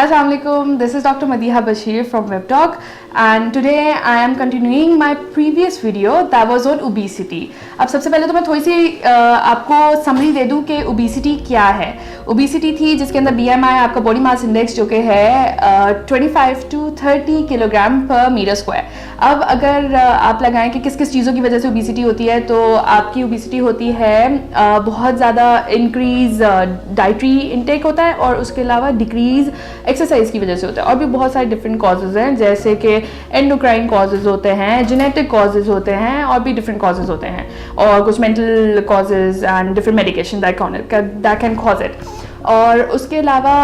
Assalamualaikum, this is Dr. Madiha Bashir from WebTalk, and today I am continuing my previous video that was on obesity. अब सबसे पहले तो मैं थोड़ी सी आपको समरी दे दूँ कि obesity क्या है. Obesity थी जिसके अंदर BMI आपका बॉडी मास इंडेक्स जो कि है 25 to 30 किलोग्राम पर मीटर स्क्वायर. अब अगर आप लगाएं कि किस किस चीज़ों की वजह से obesity होती है, तो आपकी obesity होती है बहुत ज़्यादा इंक्रीज़ डाइटरी इनटेक होता है और उसके अलावा डिक्रीज़ एक्सरसाइज की वजह से होता है. और भी बहुत सारे डिफरेंट कॉजेज़ हैं, जैसे कि एंडोक्राइन कॉजेज़ होते हैं, जेनेटिक कॉजेज़ होते हैं और भी डिफरेंट कॉजेज़ होते हैं, और कुछ mental causes and different medication that can cause it. और उसके अलावा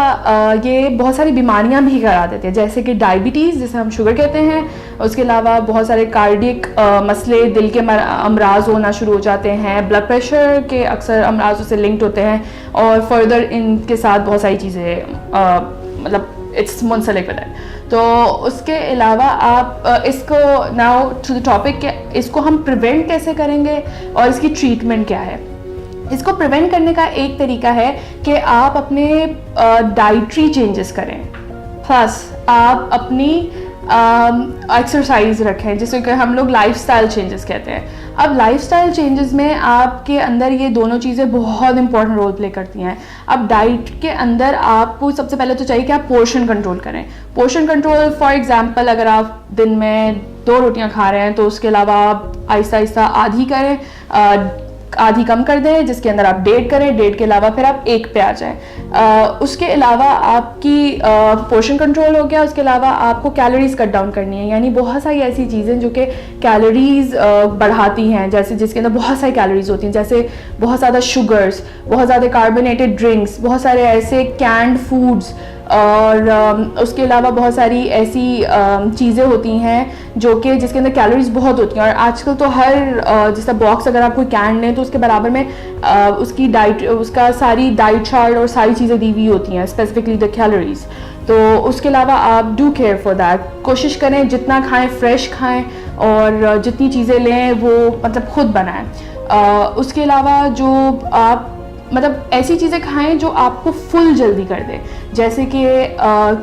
ये बहुत सारी बीमारियां भी करा देते हैं, जैसे कि डायबिटीज़ जिसे हम शुगर कहते हैं. उसके अलावा बहुत सारे कार्डियक मसले, दिल के अमराज होना शुरू हो जाते हैं, ब्लड प्रेशर के अक्सर अमराजों से लिंक्ड होते हैं, और फर्दर इनके साथ बहुत सारी चीज़ें मतलब इट्स मुंसलिक विद इट. तो उसके अलावा आप इसको नाउ टू द टॉपिक के इसको हम प्रिवेंट कैसे करेंगे और इसकी ट्रीटमेंट क्या है. इसको प्रिवेंट करने का एक तरीका है कि आप अपने डाइटरी चेंजेस करें, प्लस आप अपनी एक्सरसाइज रखें, जिसे कि हम लोग लाइफस्टाइल चेंजेस कहते हैं. अब लाइफस्टाइल चेंजेस में आपके अंदर ये दोनों चीज़ें बहुत इंपॉर्टेंट रोल प्ले करती हैं. अब डाइट के अंदर आपको सबसे पहले तो चाहिए कि आप पोर्शन कंट्रोल करें. पोर्शन कंट्रोल फॉर एग्जांपल, अगर आप दिन में 2 रोटियां खा रहे हैं तो उसके अलावा आप आहिस्ता आहिस्ता आधी करें, आधी कम कर दें, जिसके अंदर आप 1.5 करें, 1.5 के अलावा फिर आप 1 पे आ जाएं. उसके अलावा आपकी पोर्शन कंट्रोल हो गया. उसके अलावा आपको कैलोरीज कट डाउन करनी है, यानी बहुत सारी ऐसी चीज़ें जो कि कैलोरीज बढ़ाती हैं, जैसे जिसके अंदर बहुत सारी कैलोरीज होती हैं, जैसे बहुत ज़्यादा शुगर्स, बहुत ज़्यादा कार्बोनेटेड ड्रिंक्स, बहुत सारे ऐसे कैंड फूड्स, और उसके अलावा बहुत सारी ऐसी चीज़ें होती हैं जो कि जिसके अंदर कैलोरीज बहुत होती हैं. और आजकल तो हर जैसा बॉक्स अगर आप कोई कैन लें तो उसके बराबर में उसकी डाइट, उसका सारी डाइट चार्ट और सारी चीज़ें दी हुई होती हैं, स्पेसिफिकली द कैलोरीज. तो उसके अलावा आप डू केयर फॉर दैट. कोशिश करें जितना खाएं फ्रेश खाएं, और जितनी चीज़ें लें वो मतलब खुद बनाएं. उसके अलावा जो आप मतलब ऐसी चीज़ें खाएं जो आपको फुल जल्दी कर दे, जैसे कि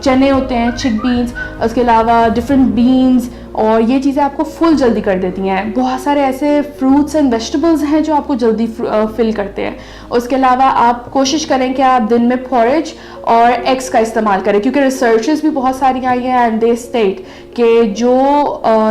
चने होते हैं, चिक बीन्स, उसके अलावा डिफरेंट बीन्स, और ये चीज़ें आपको फुल जल्दी कर देती हैं. बहुत सारे ऐसे फ्रूट्स एंड वेजिटेबल्स हैं जो आपको जल्दी फिल करते हैं. उसके अलावा आप कोशिश करें कि आप दिन में फॉरेज और एग्स का इस्तेमाल करें, क्योंकि रिसर्चेस भी बहुत सारी आई हैं एंड दे स्टेट कि जो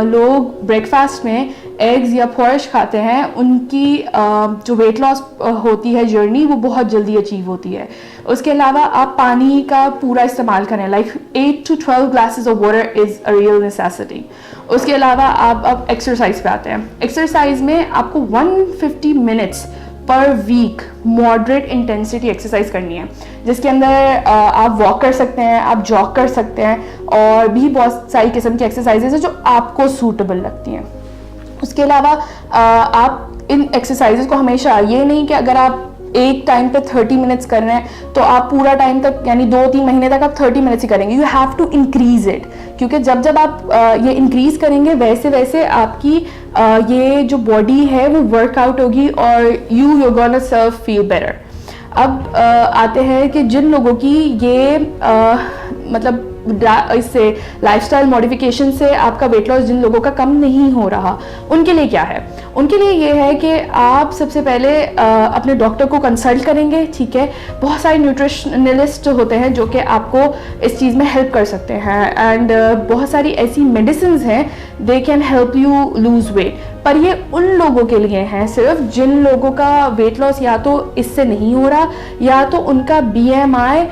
लोग ब्रेकफास्ट में एग्स या फॉरेज खाते हैं उनकी जो वेट लॉस होती है जर्नी, वो बहुत जल्दी अचीव होती है. उसके अलावा आप पानी का पूरा इस्तेमाल करें, like 8 to 12 glasses of water is a real necessity. उसके अलावा आप अब एक्सरसाइज पे आते हैं. एक्सरसाइज में आपको 150 मिनट्स पर वीक मॉडरेट इंटेंसिटी एक्सरसाइज करनी है, जिसके अंदर आप वॉक कर सकते हैं, आप जॉग कर सकते हैं, और भी बहुत सारी किस्म की एक्सरसाइजेज हैं जो आपको सूटेबल लगती हैं. उसके अलावा आप इन एक्सरसाइजेज को हमेशा, ये नहीं कि अगर आप एक टाइम पे 30 मिनट्स कर रहे हैं तो आप पूरा टाइम तक, यानी 2-3 महीने तक आप 30 मिनट्स ही करेंगे. You have to increase it, क्योंकि जब आप ये इंक्रीज करेंगे वैसे वैसे आपकी ये जो बॉडी है वो वर्कआउट होगी और you're gonna self feel better. अब आते हैं कि जिन लोगों की ये मतलब इससे लाइफस्टाइल मॉडिफिकेशन से आपका वेट लॉस जिन लोगों का कम नहीं हो रहा, उनके लिए क्या है. उनके लिए ये है कि आप सबसे पहले अपने डॉक्टर को कंसल्ट करेंगे. ठीक है, बहुत सारे न्यूट्रिशनलिस्ट होते हैं जो कि आपको इस चीज़ में हेल्प कर सकते हैं, एंड बहुत सारी ऐसी मेडिसिन हैं they can help you lose weight. पर ये उन लोगों के लिए हैं सिर्फ जिन लोगों का वेट लॉस या तो इससे नहीं हो रहा, या तो उनका BMI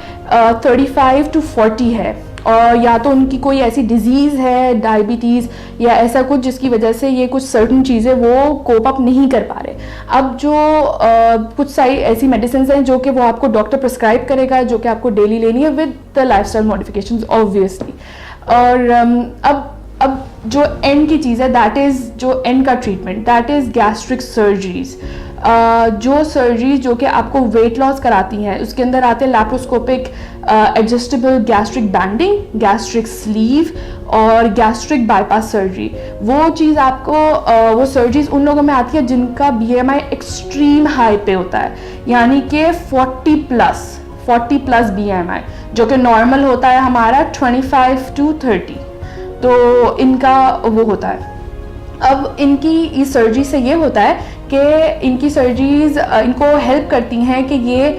35 to 40 है, और या तो उनकी कोई ऐसी डिजीज़ है, डायबिटीज़ या ऐसा कुछ, जिसकी वजह से ये कुछ सर्टन चीज़ें वो कोप अप नहीं कर पा रहे. अब जो कुछ सारी ऐसी मेडिसिन हैं जो कि वो आपको डॉक्टर प्रिस्क्राइब करेगा, जो कि आपको डेली लेनी है with the lifestyle modifications obviously. और अब जो एंड की चीज़ है, दैट इज़ जो एंड का treatment, that is gastric surgeries. जो सर्जरी जो कि आपको वेट लॉस कराती हैं, उसके अंदर आते हैं laparoscopic adjustable gastric banding, gastric sleeve और गैस्ट्रिक बाईपास सर्जरी. वो चीज़ आपको वो सर्जरीज उन लोगों में आती है जिनका BMI एक्सट्रीम हाई पे होता है, यानी कि 40+. 40+ BMI, जो कि नॉर्मल होता है हमारा 25 to 30, तो इनका वो होता है। अब इनकी इस सर्जरी से ये होता है कि इनकी सर्जरीज इनको हेल्प करती हैं कि ये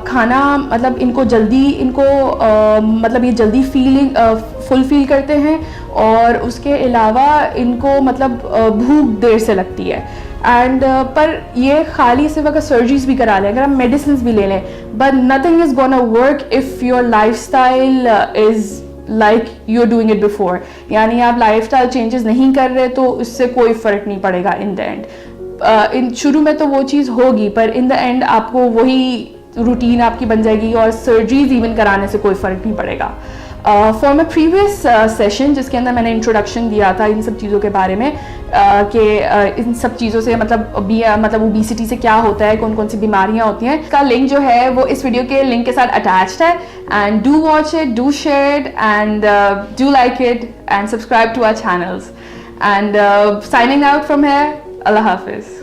खाना मतलब इनको जल्दी मतलब ये जल्दी फुल फील करते हैं, और उसके अलावा इनको मतलब भूख देर से लगती है। एंड पर ये खाली सिर्फ अगर सर्जरीज भी करा लें, अगर हम मेडिसिन भी ले लें, but nothing is gonna work if your life style is like you are doing it before. यानी आप लाइफ स्टाइल चेंजेस नहीं कर रहे तो इससे कोई फ़र्क नहीं पड़ेगा इन द एंड। इन शुरू में तो वो चीज़ होगी, पर इन द एंड आपको वही रूटीन आपकी बन जाएगी, और सर्जरीज इवन कराने से कोई फ़र्क नहीं पड़ेगा। फॉर माई प्रीवियस सेशन जिसके अंदर मैंने इंट्रोडक्शन दिया था इन सब चीज़ों के बारे में, कि इन सब चीज़ों से मतलब ओबेसिटी से क्या होता है, कौन कौन सी बीमारियां होती हैं, इसका लिंक जो है वो इस वीडियो के लिंक के साथ अटैच्ड है। And do watch it, do share it, and do like it, and subscribe to our channels. And signing out from here, अल्लाह हाफिज़।